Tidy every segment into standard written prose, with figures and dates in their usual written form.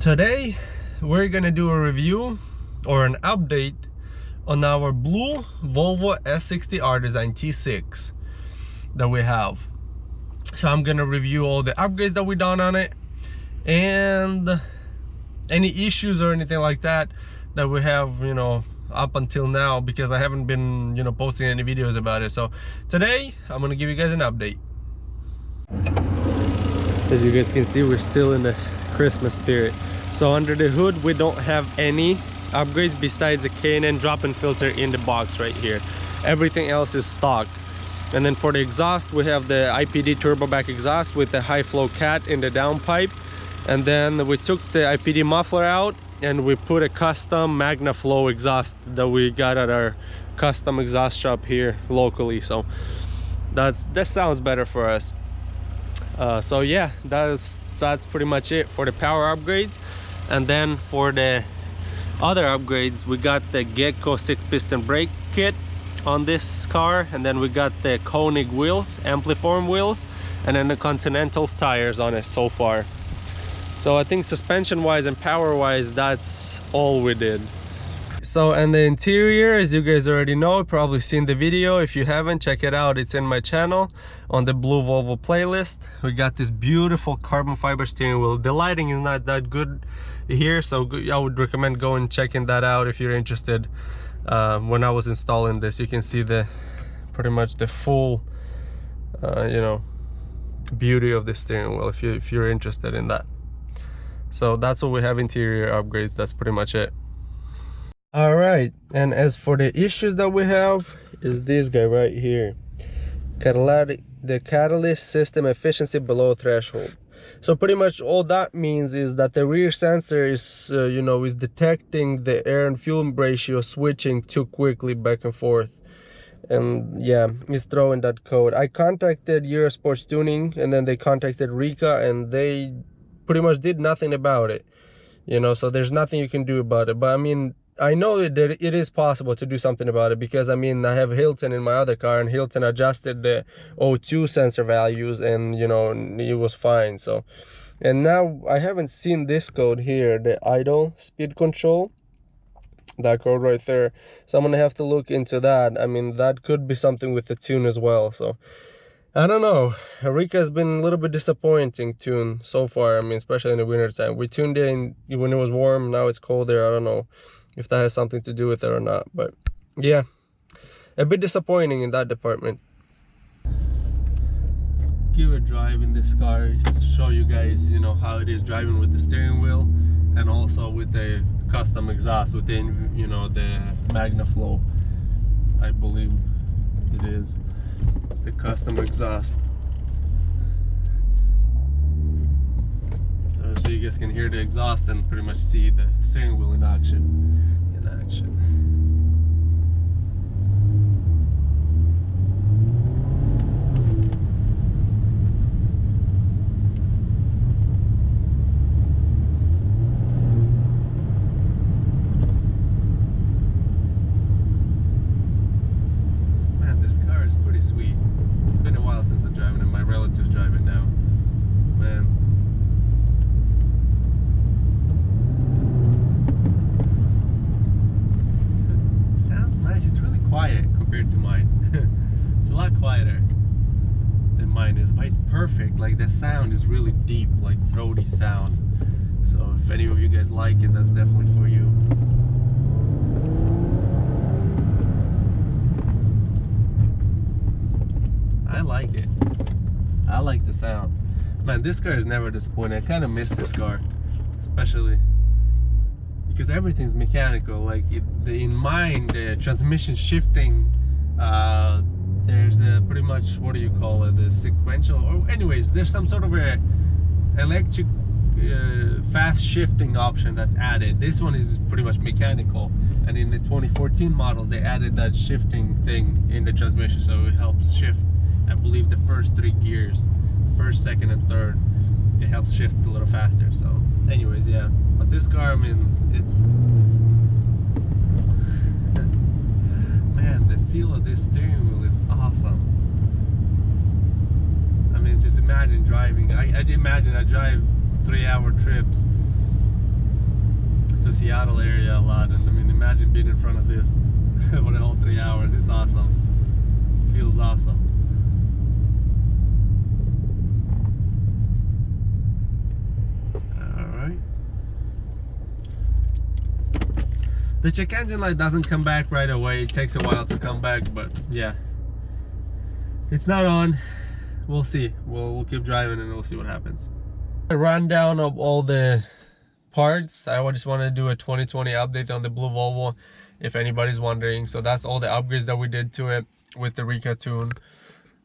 Today we're gonna do a review or an update on our blue Volvo S60 R Design T6 that we have. So I'm gonna review all the upgrades that we done on it and any issues or anything like that that we have, you know, up until now, because I haven't been, you know, posting any videos about it. So today I'm gonna give you guys an update. As you guys can see, we're still in the Christmas spirit. So under the hood we don't have any upgrades besides a K&N drop-in filter in the box right here. Everything else is stock. And then for the exhaust, we have the IPD turbo back exhaust with the high flow cat in the downpipe. And then we took the IPD muffler out and we put a custom Magna Flow exhaust that we got at our custom exhaust shop here locally. So that sounds better for us. So yeah, that's pretty much it for the power upgrades. And then for the other upgrades, we got the Gecko 6-piston brake kit on this car, and then we got the Koenig wheels, Ampliform wheels, and then the Continental's tires on it so far. So I think suspension wise and power wise, that's all we did. So, and the interior, as you guys already know, probably seen the video. If you haven't, check it out, it's in my channel on the blue Volvo playlist. We got this beautiful carbon fiber steering wheel. The lighting is not that good here, so I would recommend going checking that out if you're interested. When I was installing this, you can see the pretty much the full you know, beauty of the steering wheel if you're interested in that. So that's what we have interior upgrades. That's pretty much it. All right, and as for the issues that we have, is this guy right here, the catalyst system efficiency below threshold. So pretty much all that means is that the rear sensor is you know, is detecting the air and fuel ratio switching too quickly back and forth, and yeah, it's throwing that code. I contacted Eurosports Tuning, and then they contacted Rica, and they pretty much did nothing about it, you know. So there's nothing you can do about it. But I mean, I know that it is possible to do something about it, because I mean, I have Hilton in my other car, and Hilton adjusted the O2 sensor values, and you know, it was fine. So, and now I haven't seen this code here, the idle speed control, that code right there. So I'm gonna have to look into that. I mean, that could be something with the tune as well. So I don't know, Rica has been a little bit disappointing tune so far. I mean, especially in the winter time. We tuned in when it was warm, now it's colder. I don't know if that has something to do with it or not, but yeah, a bit disappointing in that department. Give a drive in this car, show you guys, you know, how it is driving with the steering wheel, and also with the custom exhaust within, you know, the Magna Flow, I believe it is the custom exhaust. So you guys can hear the exhaust and pretty much see the steering wheel in action. Man, this car is pretty sweet. It's been a while since I'm driving it. My relatives drive it now. Man. Nice. It's really quiet compared to mine. It's a lot quieter than mine is, but it's perfect. Like, the sound is really deep, like throaty sound. So if any of you guys like it, that's definitely for you. I like it. I like the sound. Man, this car is never disappointing. I kind of miss this car, especially because everything's mechanical. Like in mine, the transmission shifting, there's a pretty much, what do you call it, the sequential, or anyways, there's some sort of a electric fast shifting option that's added. This one is pretty much mechanical, and in the 2014 models they added that shifting thing in the transmission, so it helps shift, I believe, the first 3 gears, first, second, and third. It helps shift a little faster. So anyways, yeah, but this car, I mean, it's man, the feel of this steering wheel is awesome. I mean, just imagine driving. I imagine I drive 3-hour trips to Seattle area a lot, and I mean, imagine being in front of this for the whole 3 hours. It's awesome. Feels awesome. All right. The check engine light doesn't come back right away. It takes a while to come back, but yeah, it's not on. We'll see. We'll keep driving and we'll see what happens. A rundown of all the parts. I just want to do a 2020 update on the blue Volvo, if anybody's wondering. So that's all the upgrades that we did to it with the Rica tune.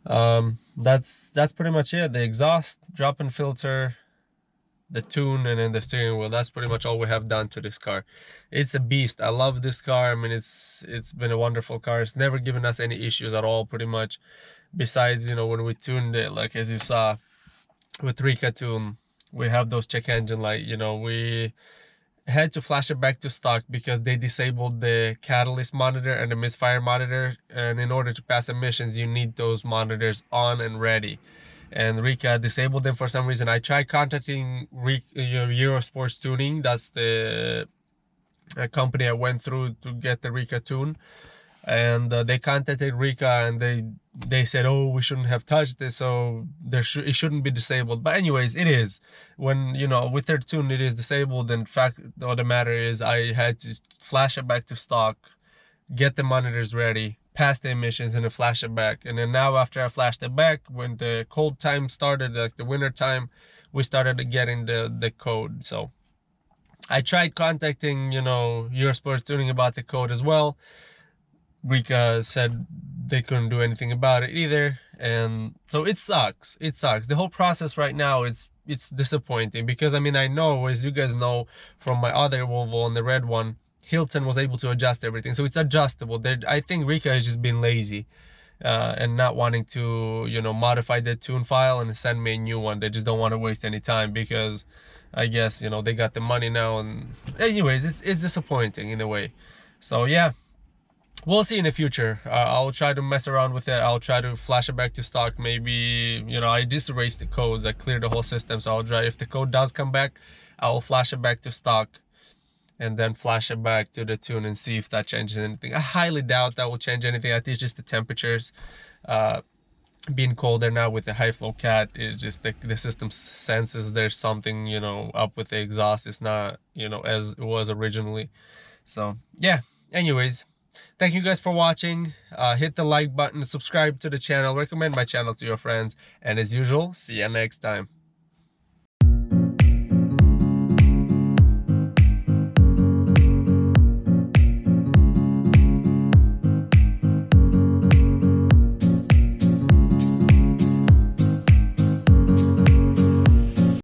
That's pretty much it. The exhaust, drop-in filter, the tune, and then the steering wheel. That's pretty much all we have done to this car. It's a beast. I love this car. I mean, it's been a wonderful car. It's never given us any issues at all, pretty much, besides, you know, when we tuned it, like as you saw with Rica tune, we have those check engine light. You know, we had to flash it back to stock because they disabled the catalyst monitor and the misfire monitor, and in order to pass emissions you need those monitors on and ready, and Rica disabled them for some reason. I tried contacting Eurosports Tuning. That's the company I went through to get the Rica tune, and they contacted Rica, and they said, oh, we shouldn't have touched it, so it shouldn't be disabled. But anyways, it is. When, you know, with their tune it is disabled. In fact, all the matter is I had to flash it back to stock, get the monitors ready, pass the emissions, and then flash it back. And then now after I flashed it back, when the cold time started, like the winter time, we started getting the code. So I tried contacting, you know, Eurosports Tuning about the code as well. Rica said they couldn't do anything about it either, and so it sucks. It sucks. The whole process right now, it's disappointing, because I mean, I know, as you guys know from my other Volvo and the red one, Hilton was able to adjust everything, so it's adjustable. I think Rica has just been lazy and not wanting to, you know, modify the tune file and send me a new one. They just don't want to waste any time, because I guess, you know, they got the money now. And anyways, it's disappointing in a way. So yeah, we'll see in the future. I'll try to mess around with it. I'll try to flash it back to stock. Maybe, you know, I just erased the codes. I cleared the whole system. So I'll try, if the code does come back, I'll flash it back to stock and then flash it back to the tune and see if that changes anything. I highly doubt that will change anything. I think it's just the temperatures. Being colder now with the high flow cat, is just the system senses there's something, you know, up with the exhaust. It's not, you know, as it was originally. So yeah, anyways, thank you guys for watching. Hit the like button, subscribe to the channel, recommend my channel to your friends, and as usual, see you next time.